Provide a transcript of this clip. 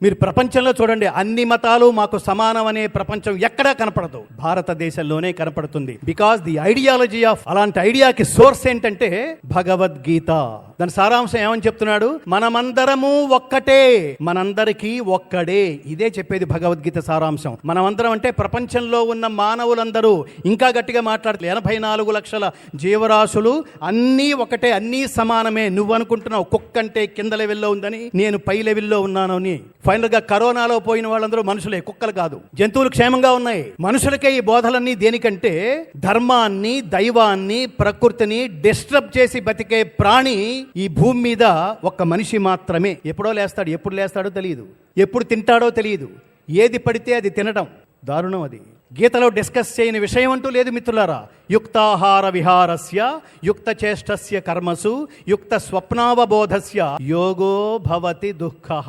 మీరు ప్రపంచంలో చూడండి, అన్ని మతాలు మాకు సమానం అనే ప్రపంచం ఎక్కడా కనపడదు, భారతదేశంలోనే కనపడుతుంది. బికాస్ ది ఐడియాలజీ ఆఫ్ అలాంటి ఐడియాకి సోర్స్ ఏంటంటే భగవద్గీత. దాని సారాంశం ఏమని చెప్తున్నాడు? మనమందరము ఒక్కటే, మనందరికీ ఒక్కడే. ఇదే చెప్పేది భగవద్గీత సారాంశం. మనమందరం అంటే ప్రపంచంలో ఉన్న మానవులందరూ. ఇంకా గట్టిగా మాట్లాడితే 84 లక్షల జీవరాశులు అన్నీ ఒకటే, అన్నీ సమానమే. నువ్వు అనుకుంటున్నావు కుక్క అంటే కింద లెవెల్లో ఉందని, నేను పై లెవెల్లో ఉన్నాను అని. ఫైనల్ గా కరోనాలో పోయిన వాళ్ళందరూ మనుషులే, కుక్కలు కాదు. జంతువులు క్షేమంగా ఉన్నాయి. మనుషులకే ఈ బోధలన్నీ దేనికంటే ధర్మాన్ని, దైవాన్ని, ప్రకృతిని డిస్టర్బ్ చేసి బతికే ప్రాణి ఈ భూమి మీద ఒక్క మనిషి మాత్రమే. ఎప్పుడో లేస్తాడు, ఎప్పుడు లేస్తాడో తెలియదు, ఎప్పుడు తింటాడో తెలియదు, ఏది పడితే అది తినడం దారుణం. అది గీతలో డిస్కస్ చేయని విషయం అంటూ లేదు మిత్రులారా. యుక్తాహార విహారస్య యుక్త చేష్టస్య కర్మసు యుక్త స్వప్నావబోధస్య యోగో భవతి దుఃఖః.